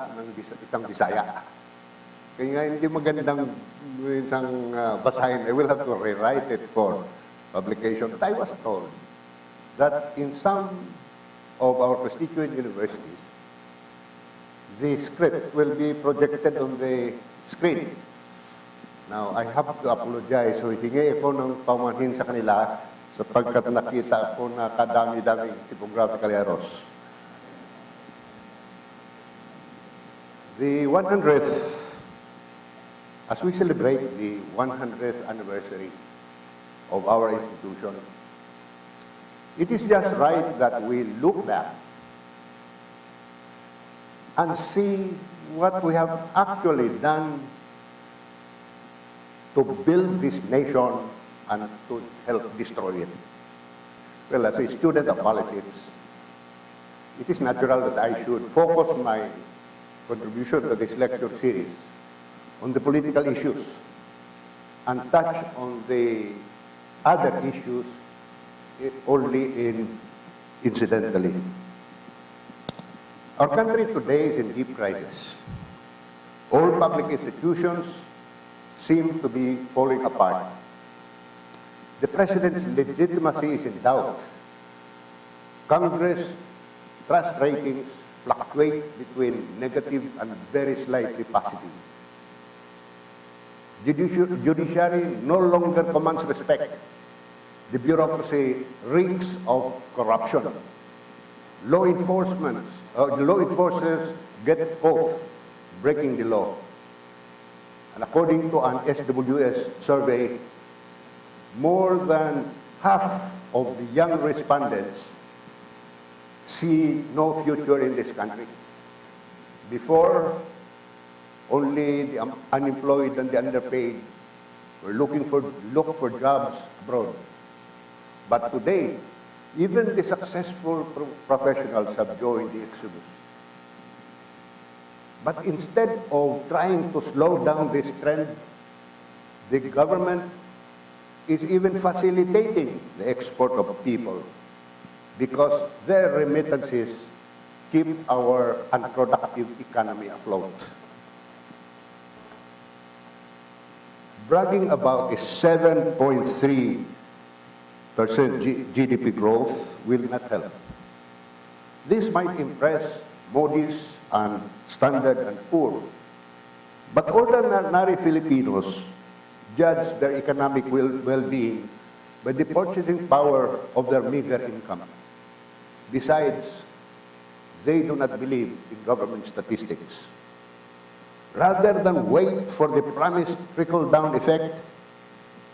ng isang Bisaya. Kaya nga hindi magandang isang basahin. I will have to rewrite it for publication. But I was told that in some of our constituent universities, the script will be projected on the screen. Now, I have to apologize. So, hingi ako ng paumanhin sa kanila sapagkat nakita ko na kadami-daming typographical errors. The 100th, as we celebrate the 100th anniversary of our institution, it is just right that we look back and see what we have actually done to build this nation and to help destroy it. Well, as a student of politics, it is natural that I should focus my contribution to this lecture series on the political issues and touch on the other issues only incidentally. Our country today is in deep crisis. All public institutions seem to be falling apart. The President's legitimacy is in doubt. Congress trust ratings fluctuate between negative and very slightly positive. Judiciary no longer commands respect. The bureaucracy reeks of corruption. Law enforcers get caught breaking the law. And according to an SWS survey, more than half of the young respondents see no future in this country. Before, only the unemployed and the underpaid were look for jobs abroad. But today, even the successful professionals have joined the exodus. But instead of trying to slow down this trend, the government is even facilitating the export of people because their remittances keep our unproductive economy afloat. Bragging about a 7.3% GDP growth will not help. This might impress Moody's and Standard & Poor, but ordinary Filipinos judge their economic well-being by the purchasing power of their meager income. Besides, they do not believe in government statistics. Rather than wait for the promised trickle-down effect,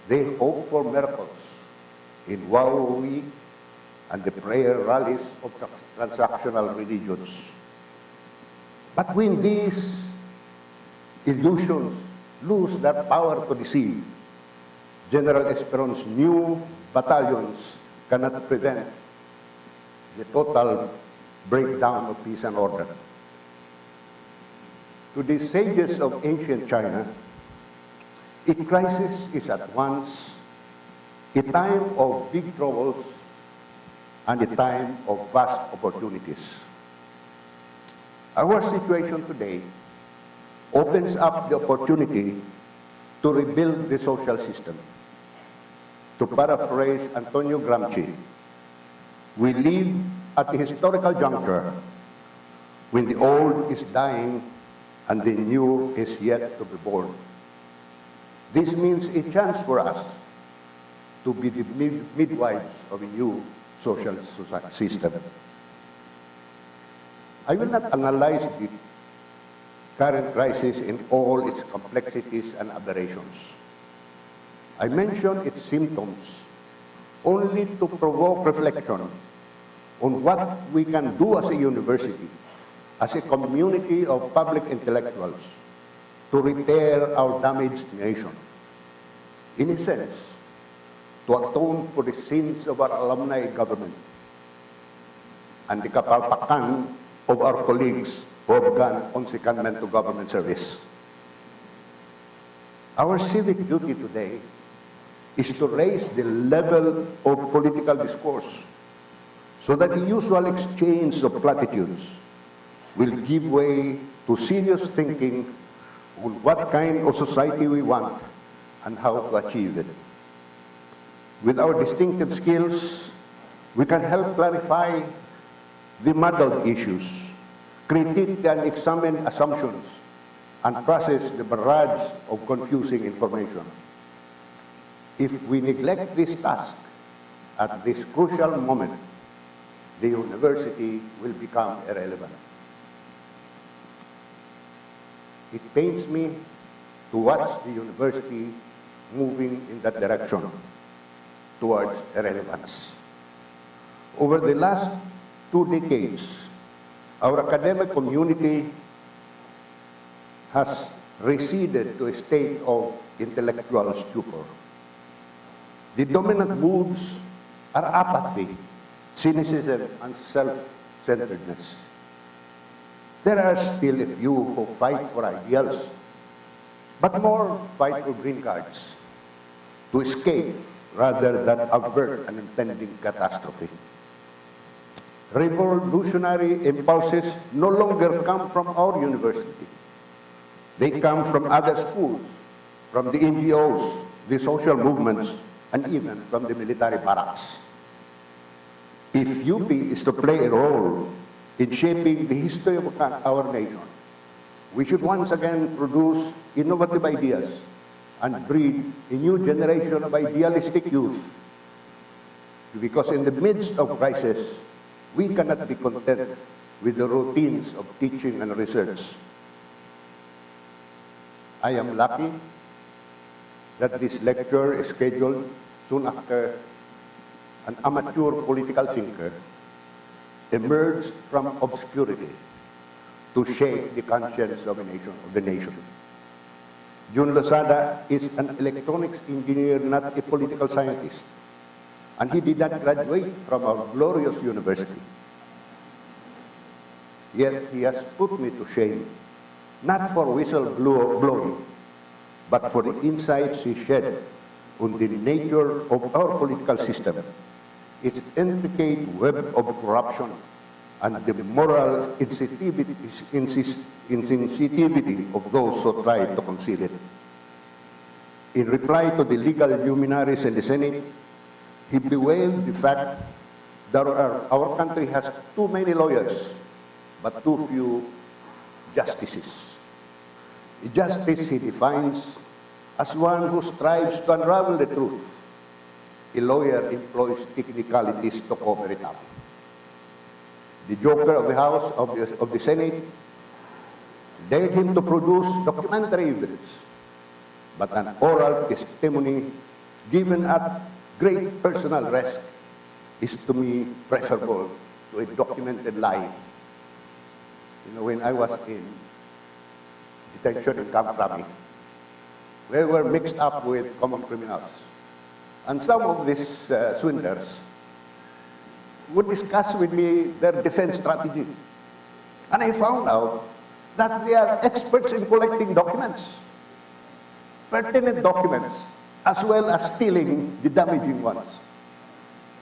they hope for miracles in Huawei and the prayer rallies of transactional religions. But when these illusions lose their power to deceive, General Esperon's new battalions cannot prevent the total breakdown of peace and order. To the sages of ancient China, a crisis is at once a time of big troubles and a time of vast opportunities. Our situation today opens up the opportunity to rebuild the social system. To paraphrase Antonio Gramsci, we live at a historical juncture when the old is dying and the new is yet to be born. This means a chance for us to be the midwives of a new social system. I will not analyze the current crisis in all its complexities and aberrations. I mention its symptoms only to provoke reflection on what we can do as a university, as a community of public intellectuals, to repair our damaged nation. In a sense, to atone for the sins of our alumni government and the kapalpakan of our colleagues who have gone on secondment to government service. Our civic duty today is to raise the level of political discourse so that the usual exchange of platitudes will give way to serious thinking on what kind of society we want and how to achieve it. With our distinctive skills, we can help clarify the muddled issues, critique and examine assumptions, and process the barrage of confusing information. If we neglect this task at this crucial moment, the university will become irrelevant. It pains me to watch the university moving in that direction towards irrelevance. Over the last 2 decades, our academic community has receded to a state of intellectual stupor. The dominant moods are apathy, cynicism, and self-centeredness. There are still a few who fight for ideals, but more fight for green cards, to escape rather than avert an impending catastrophe. Revolutionary impulses no longer come from our university. They come from other schools, from the NGOs, the social movements, and even from the military barracks. If UP is to play a role in shaping the history of our nation, we should once again produce innovative ideas and breed a new generation of idealistic youth. Because in the midst of crisis, we cannot be content with the routines of teaching and research. I am lucky that this lecture is scheduled soon after an amateur political thinker emerged from obscurity to shake the conscience of the nation. Jun Lozada is an electronics engineer, not a political scientist, and he did not graduate from our glorious university. Yet he has put me to shame, not for whistle-blowing, but for the insights he shed on the nature of our political system, its intricate web of corruption, and the moral insensitivity of those who try to conceal it. In reply to the legal luminaries in the Senate, he bewailed the fact that our country has too many lawyers, but too few justices. Justice he defines as one who strives to unravel the truth. A lawyer employs technicalities to cover it up. The Joker of the House of the Senate dared him to produce documentary evidence, but an oral testimony given at great personal risk is to me preferable to a documented lie. You know, when I was in detention in Camp Rami, we were mixed up with common criminals. And some of these swindlers would discuss with me their defense strategy. And I found out that they are experts in collecting documents, pertinent documents, as well as stealing the damaging ones.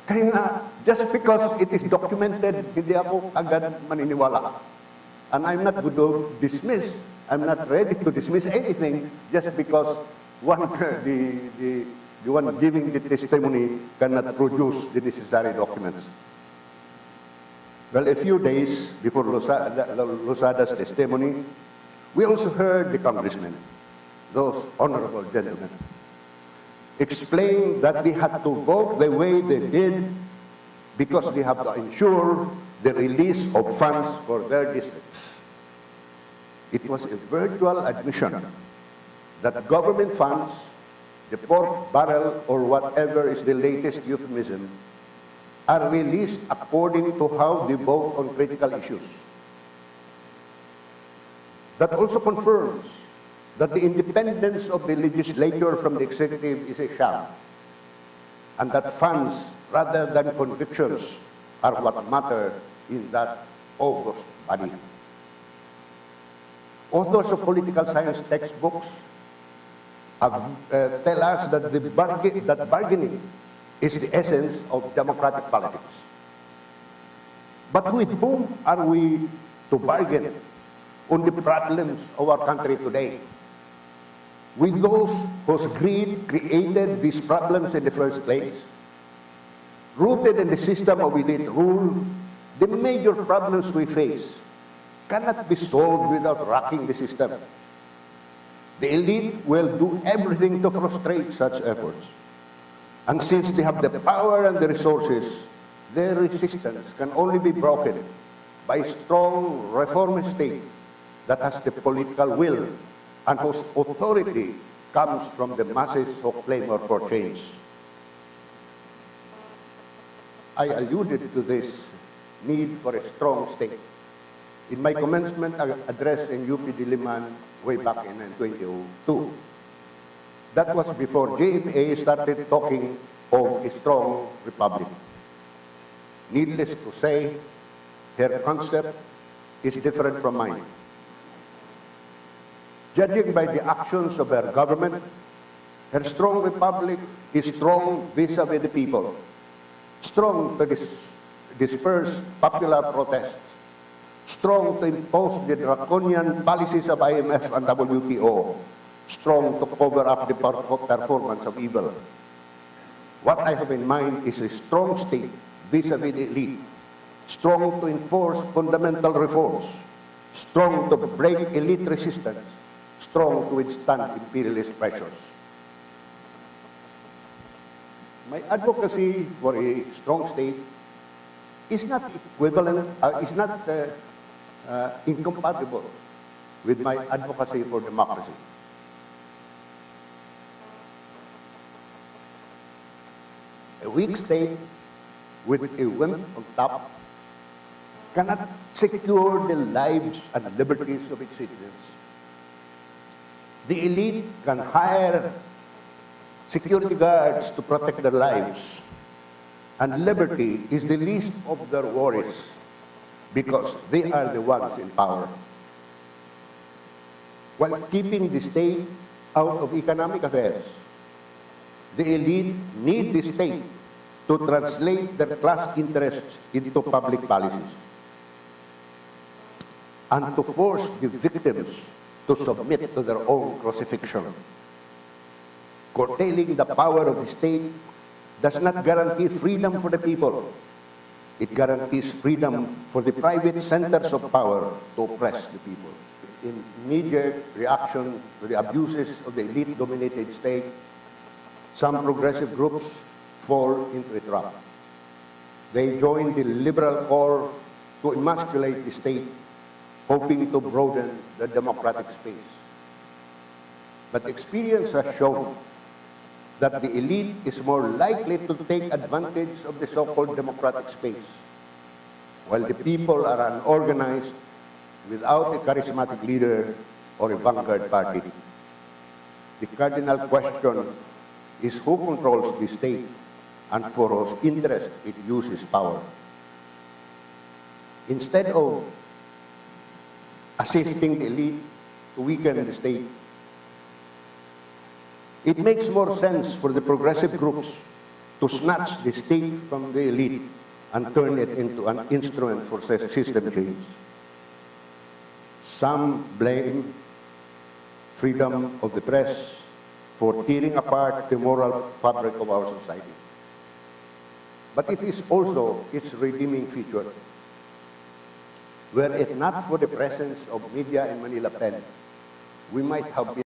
Kaya just because it is documented, hindi ako agad maniniwala. And I'm not going to dismiss, I'm not ready to dismiss anything just because the one giving the testimony cannot produce the necessary documents. Well, a few days before Lozada's testimony, we also heard the congressmen, those honorable gentlemen, explain that they had to vote the way they did because they have to ensure the release of funds for their districts. It was a virtual admission that government funds, the pork barrel or whatever is the latest euphemism, are released according to how they vote on critical issues. That also confirms that the independence of the legislature from the executive is a sham, and that funds rather than convictions are what matter in that august body. Authors of political science textbooks tell us that bargaining is the essence of democratic politics. But with whom are we to bargain on the problems of our country today. With those whose greed created these problems in the first place, rooted in the system of elite rule, the major problems we face cannot be solved without rocking the system. The elite will do everything to frustrate such efforts. And since they have the power and the resources, their resistance can only be broken by a strong reformist state that has the political will and whose authority comes from the masses who clamor for change. I alluded to this need for a strong state in my commencement address in UP Diliman way back in 2002. That was before JMA started talking of a strong republic. Needless to say, her concept is different from mine. Judging by the actions of her government, her strong republic is strong vis-a-vis the people, strong to disperse popular protests, strong to impose the draconian policies of IMF and WTO, strong to cover up the performance of evil. What I have in mind is a strong state vis-a-vis the elite, strong to enforce fundamental reforms, strong to break elite resistance, strong to withstand imperialist pressures. My advocacy for a strong state is not equivalent, incompatible with my advocacy for democracy. A weak state with a wimp on top cannot secure the lives and liberties of its citizens. The elite can hire security guards to protect their lives, and liberty is the least of their worries because they are the ones in power. While keeping the state out of economic affairs, the elite need the state to translate their class interests into public policies and to force the victims to submit to their own crucifixion. Curtailing the power of the state does not guarantee freedom for the people. It guarantees freedom for the private centers of power to oppress the people. In immediate reaction to the abuses of the elite-dominated state, some progressive groups fall into a trap. They join the liberal call to emasculate the state, hoping to broaden the democratic space. But experience has shown that the elite is more likely to take advantage of the so-called democratic space, while the people are unorganized without a charismatic leader or a vanguard party. The cardinal question is who controls the state and for whose interest it uses power. Instead of assisting the elite to weaken the state, it makes more sense for the progressive groups to snatch the state from the elite and turn it into an instrument for system change. Some blame freedom of the press for tearing apart the moral fabric of our society. But it is also its redeeming feature. Were it not for the presence of media in Manila Pen, we might have been